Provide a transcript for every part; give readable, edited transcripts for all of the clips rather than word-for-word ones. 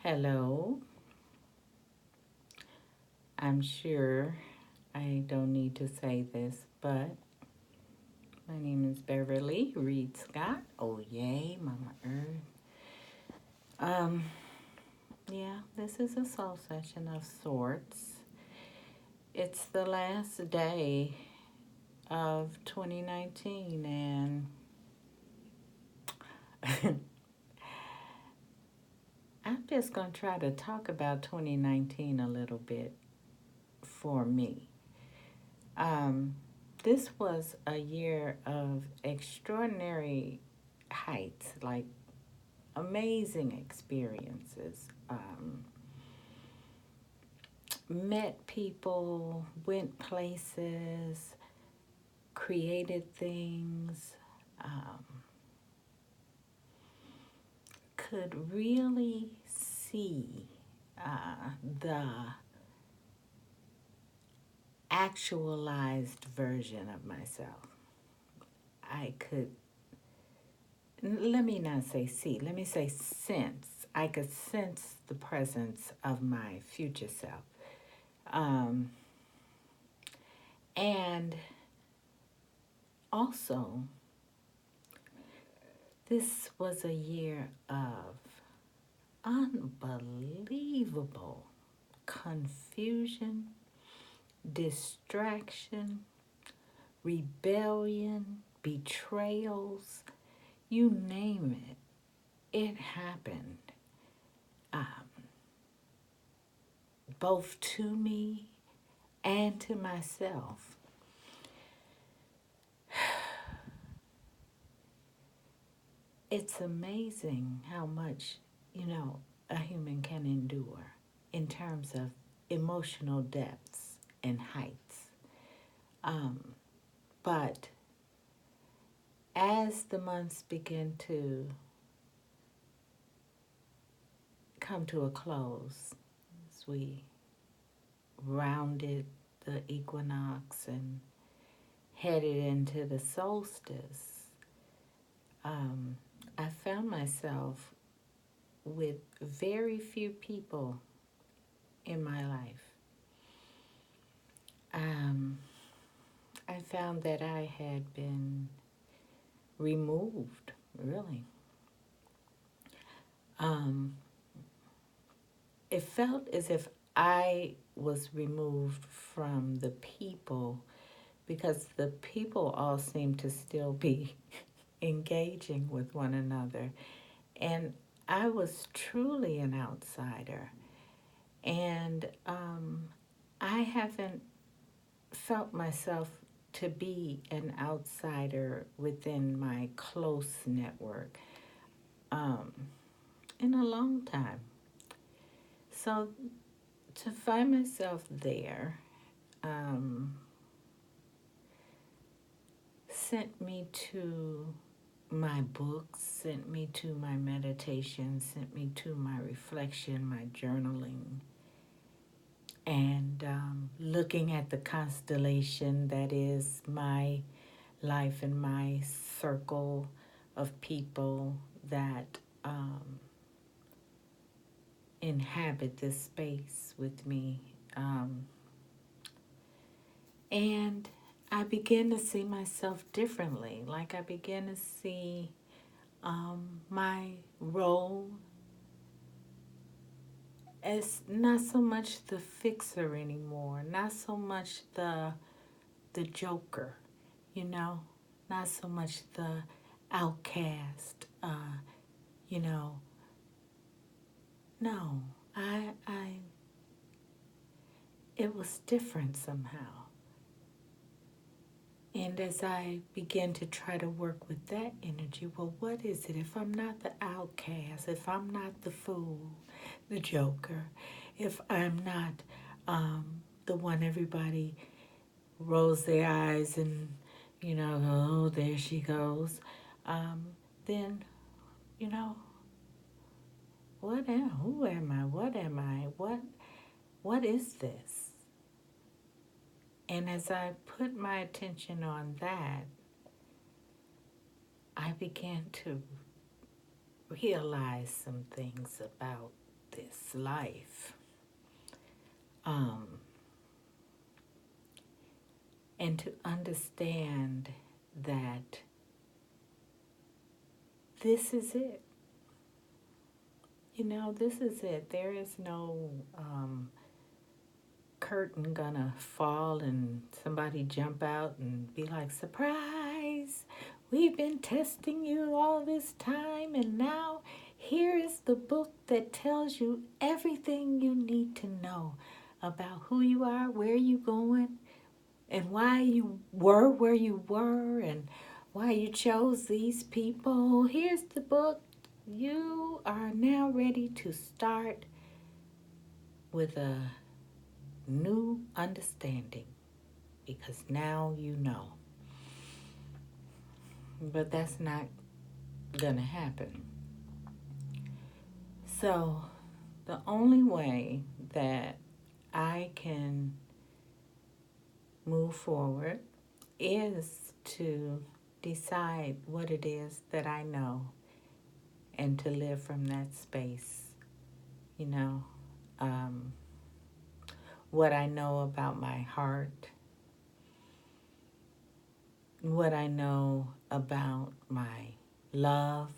Hello. I'm sure I don't need to say this, but my name is Beverly Reed Scott. Oh, yay, Mama Earth. Um, yeah, this is a soul session of sorts. It's the last day of 2019, and I'm just going to try to talk about 2019 a little bit for me. Um, this was a year of extraordinary heights, like amazing experiences. Met people, went places, created things, um, could really see the actualized version of myself. I could let me not say see, let me say sense. I could sense the presence of my future self. Um, and also, this was a year of unbelievable confusion, distraction, rebellion, betrayals, you name it. It happened, um, both to me and to myself. It's amazing how much, a human can endure in terms of emotional depths and heights. Um, but as the months begin to come to a close, as we rounded the equinox and headed into the solstice, um, I found myself with very few people in my life. Um, I found that I had been removed, really. Um, it felt as if I was removed from the people because the people all seemed to still be engaging with one another. And I was truly an outsider. And I haven't felt myself to be an outsider within my close network um, in a long time. So to find myself there um, sent me to my books, sent me to my meditation, sent me to my reflection, my journaling, and looking at the constellation that is my life and my circle of people that inhabit this space with me. And I began to see myself differently. Like I began to see my role as not so much the fixer anymore, not so much the joker, you know, not so much the outcast, you know. No, I, it was different somehow. And as I began to try to work with that energy, well, what is it? If I'm not the outcast, if I'm not the fool, the joker, if I'm not the one everybody rolls their eyes and, oh, there she goes, um, then, you know, who am I? What am I? What is this? And as I put my attention on that, I began to realize some things about this life. Um, and to understand that this is it. You know, this is it. There is no curtain gonna fall and somebody jump out and be like, surprise, we've been testing you all this time, and now here is the book that tells you everything you need to know about who you are, where you going, and why you were where you were, and why you chose these people. Here's the book. You are now ready to start with a new understanding because now you know. But that's not gonna happen. So, the only way that I can move forward is to decide what it is that I know and to live from that space. You know, um, what I know about my heart, what I know about my love,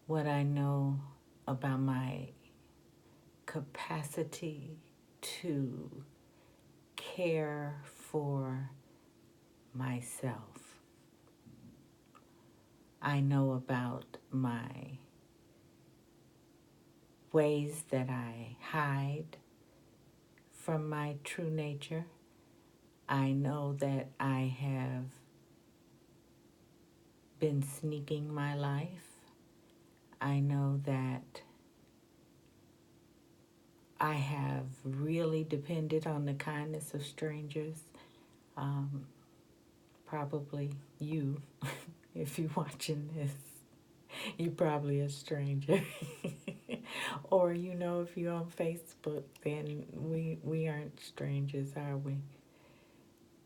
what I know about my capacity to care for myself. I know about my ways that I hide from my true nature. I know that I have been sneaking my life. I know that I have really depended on the kindness of strangers. Um, Probably you, if you're watching this, you're probably a stranger. Or, you know, if you're on Facebook, then we aren't strangers, are we?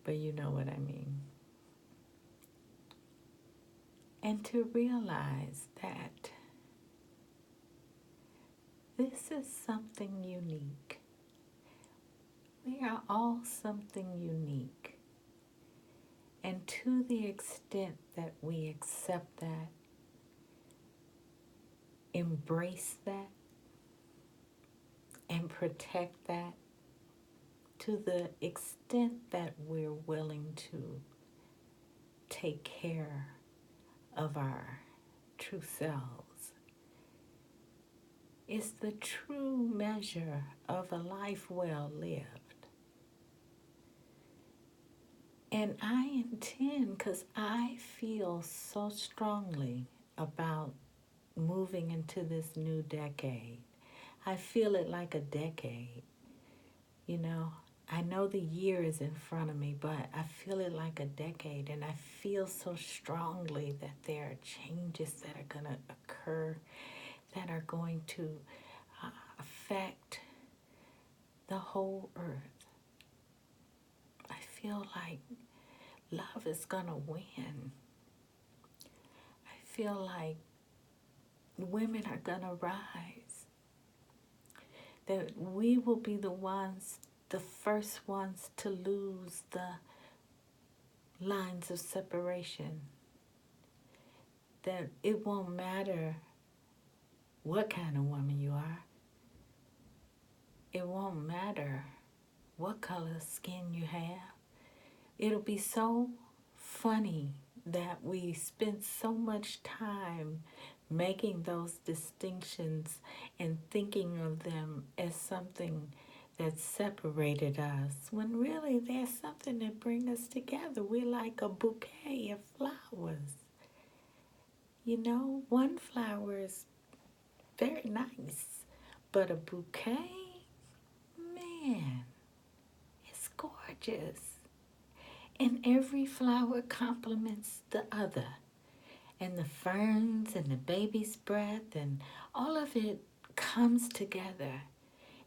But you know what I mean. And to realize that this is something unique. We are all something unique. And to the extent that we accept that, embrace that, and protect that, to the extent that we're willing to take care of our true selves, is the true measure of a life well lived. And I intend, because I feel so strongly about moving into this new decade. I feel it like a decade, you know. I know the year is in front of me, but I feel it like a decade, and I feel so strongly that there are changes that are going to occur that are going to affect the whole earth. I feel like love is going to win. I feel like women are going to rise. That we will be the ones, the first ones to lose the lines of separation. That it won't matter what kind of woman you are. It won't matter what color skin you have. It'll be so funny that we spent so much time making those distinctions and thinking of them as something that separated us, when really there's something that brings us together. We're like a bouquet of flowers. You know, one flower is very nice, but a bouquet, man, it's gorgeous. And every flower complements the other. And the ferns and the baby's breath and all of it comes together.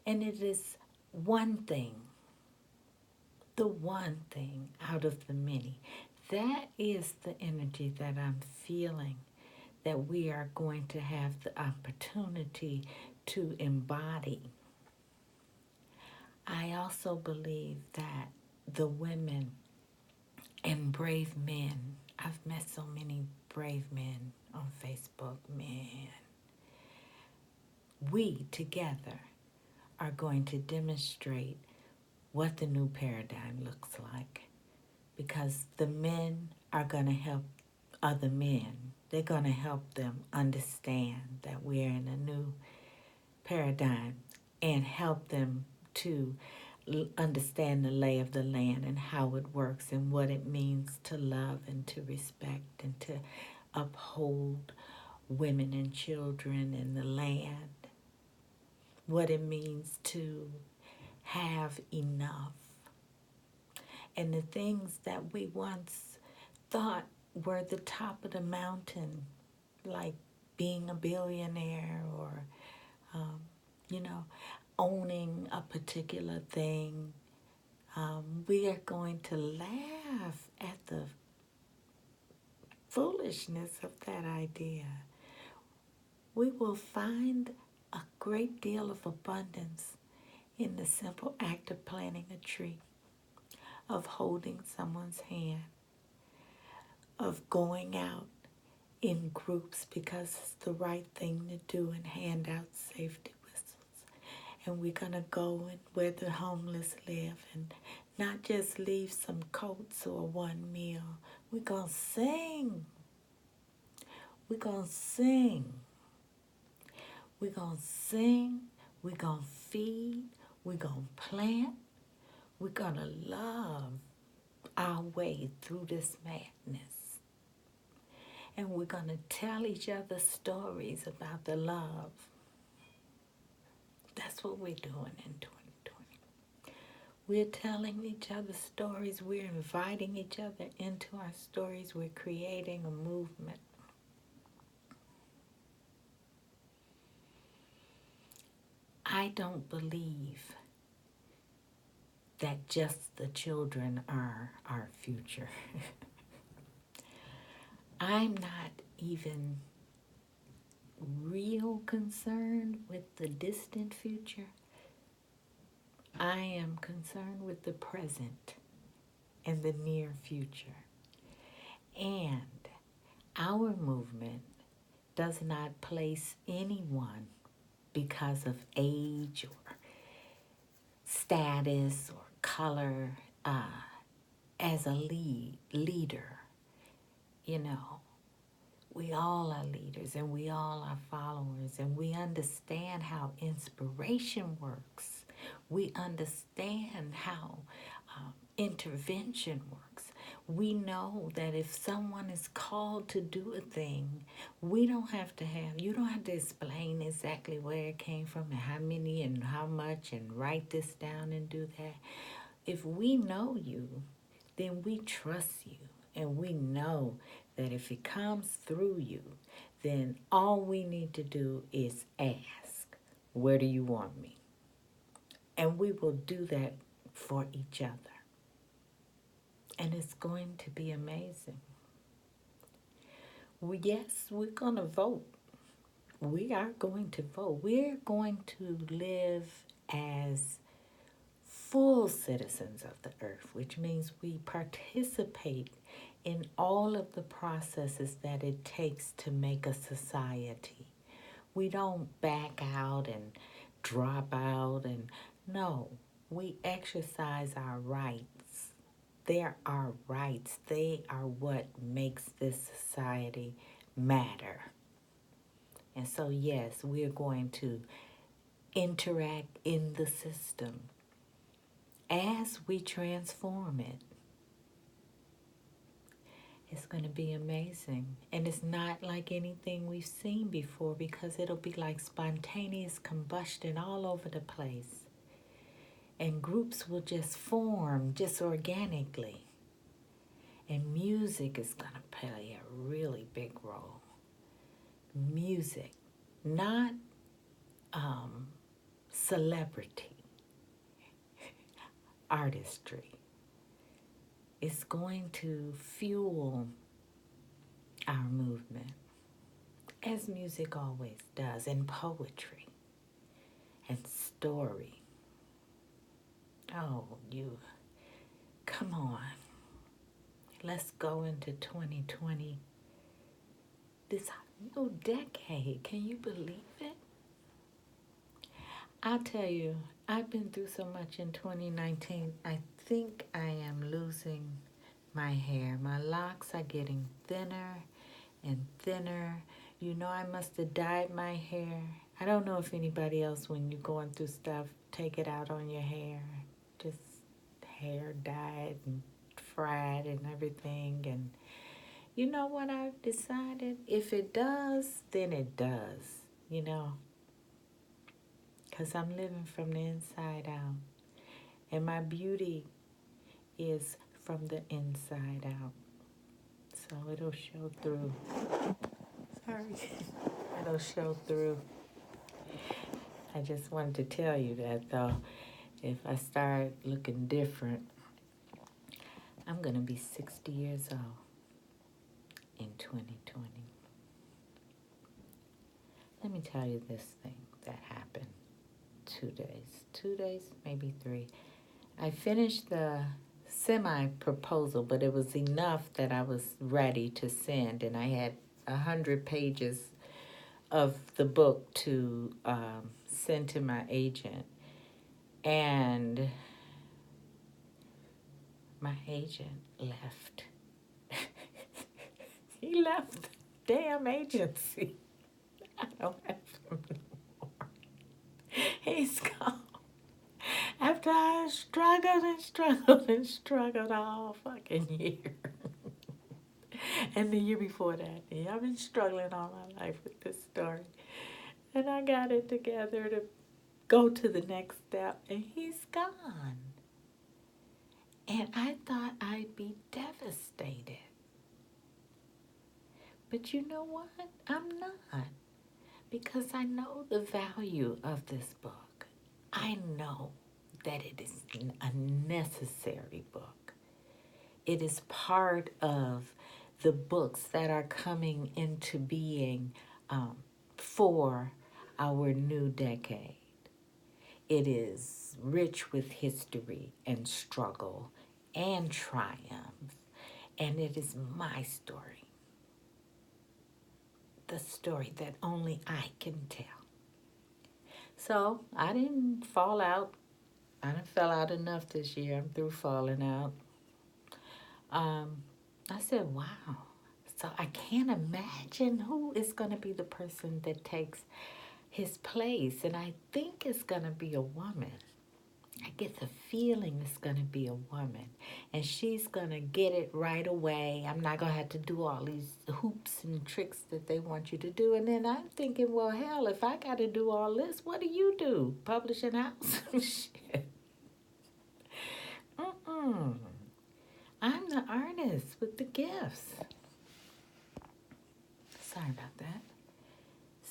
And it is one thing, the one thing out of the many. That is the energy that I'm feeling. that we are going to have the opportunity to embody. I also believe that the women and brave men, I've met so many brave men on Facebook, man. We together are going to demonstrate what the new paradigm looks like, because the men are going to help other men. They're going to help them understand that we're in a new paradigm and help them to understand the lay of the land and how it works and what it means to love and to respect and to uphold women and children and the land, what it means to have enough. And the things that we once thought were the top of the mountain, like being a billionaire or, you know, owning a particular thing, we are going to laugh at the foolishness of that idea. We will find a great deal of abundance in the simple act of planting a tree, of holding someone's hand, of going out in groups because it's the right thing to do and hand out safety whistles. And we're going to go and where the homeless live and not just leave some coats or one meal. We're going to sing. We're going to sing. We're going to sing. We're going to feed. We're going to plant. We're going to love our way through this madness. And we're going to tell each other stories about the love. That's what we're doing in 2020. We're telling each other stories. We're inviting each other into our stories. We're creating a movement. I don't believe that just the children are our future. I'm not even real concerned with the distant future. I am concerned with the present and the near future. And our movement does not place anyone because of age or status or color as a leader. You know, we all are leaders and we all are followers, and we understand how inspiration works. We understand how intervention works. We know that if someone is called to do a thing, you don't have to explain exactly where it came from and how many and how much and write this down and do that. If we know you, then we trust you, and we know that if it comes through you, then all we need to do is ask, where do you want me? And we will do that for each other. And it's going to be amazing. Yes, we're going to vote. We are going to vote. We're going to live as full citizens of the earth, which means we participate in all of the processes that it takes to make a society. We don't back out and drop out, and no, we exercise our rights. They're our rights. They are what makes this society matter. And so, yes, we're going to interact in the system as we transform it. It's going to be amazing. And it's not like anything we've seen before, because it'll be like spontaneous combustion all over the place. And groups will just form just organically. And music is going to play a really big role. Music, not celebrity, artistry. It's going to fuel our movement. as music always does, and poetry and story. Oh, you, come on. Let's go into 2020, this new decade. Can you believe it? I'll tell you, I've been through so much in 2019. I think I am losing my hair. My locks are getting thinner and thinner. You know, I must have dyed my hair. I don't know if anybody else, when you're going through stuff, take it out on your hair. Just hair dyed and fried and everything. And you know what I've decided? If it does, then it does, you know, because I'm living from the inside out. And my beauty is from the inside out. So it'll show through. Sorry. It'll show through. I just wanted to tell you that, though. If I start looking different, I'm going to be 60 years old in 2020. Let me tell you this thing that happened 2 days, maybe 3. I finished the semi-proposal, but it was enough that I was ready to send, and I had 100 pages of the book to send to my agent. And my agent left. He left the damn agency. I don't have him anymore. He's gone. After I struggled and struggled and struggled all fucking year. And the year before that. I've been struggling all my life with this story. And I got it together to go to the next step. And he's gone. And I thought I'd be devastated. But you know what? I'm not. Because I know the value of this book. I know that it is a necessary book. It is part of the books that are coming into being for our new decade. It is rich with history and struggle and triumph. And it is my story. The story that only I can tell. So I didn't fall out. I done fell out enough this year. I'm through falling out. I said, wow. So I can't imagine who is going to be the person that takes his place. And I think it's going to be a woman. I get the feeling it's going to be a woman. And she's going to get it right away. I'm not going to have to do all these hoops and tricks that they want you to do. And then I'm thinking, well, hell, if I got to do all this, what do you do? Publishing house? Shit. I'm the artist with the gifts. Sorry about that.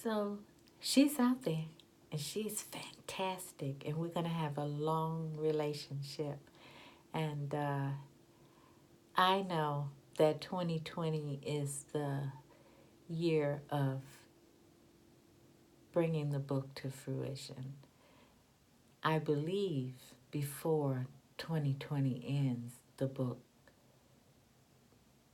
So she's out there and she's fantastic, and we're going to have a long relationship. And I know that 2020 is the year of bringing the book to fruition. I believe before 2020 ends, the book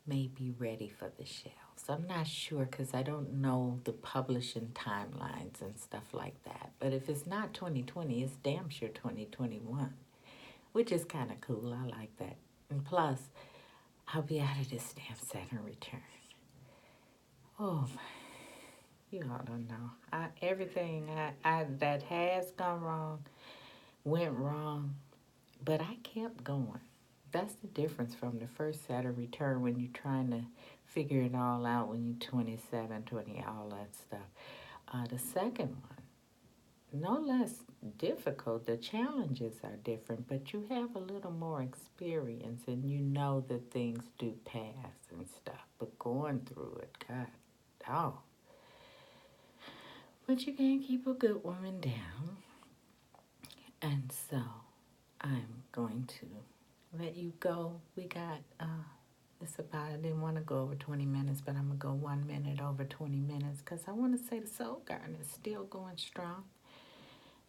may be ready for the shelves. I'm not sure because I don't know the publishing timelines and stuff like that. But if it's not 2020, it's damn sure 2021, which is kind of cool. I like that. And plus, I'll be out of this damn Saturn return. Oh, you all don't know. Everything that has gone wrong went wrong, but I kept going. That's the difference from the first Saturn return when you're trying to figure it all out when you're 27, 20, all that stuff. The second one, no less difficult. The challenges are different, but you have a little more experience and you know that things do pass and stuff. But going through it, God, oh. But you can't keep a good woman down. And so I'm going to let you go. We got It's about, I didn't want to go over 20 minutes, but I'm going to go 1 minute over 20 minutes because I want to say the Soul Garden is still going strong.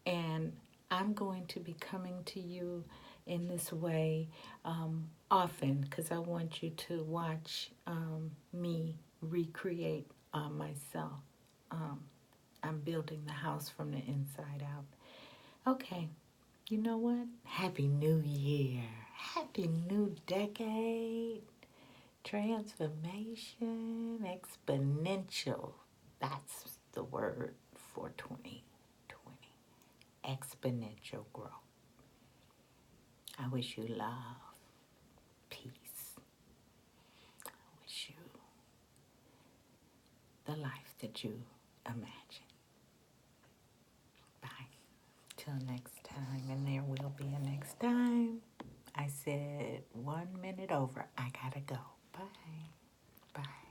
And I'm going to be coming to you in this way often because I want you to watch me recreate myself. I'm building the house from the inside out. Okay, you know what? Happy New Year. Happy New Decade. Transformation, exponential. That's the word for 2020. Exponential growth. I wish you love, peace. I wish you the life that you imagine. Bye. Till next time, and there will be a next time. I said 1 minute over. I gotta go. Bye. Bye.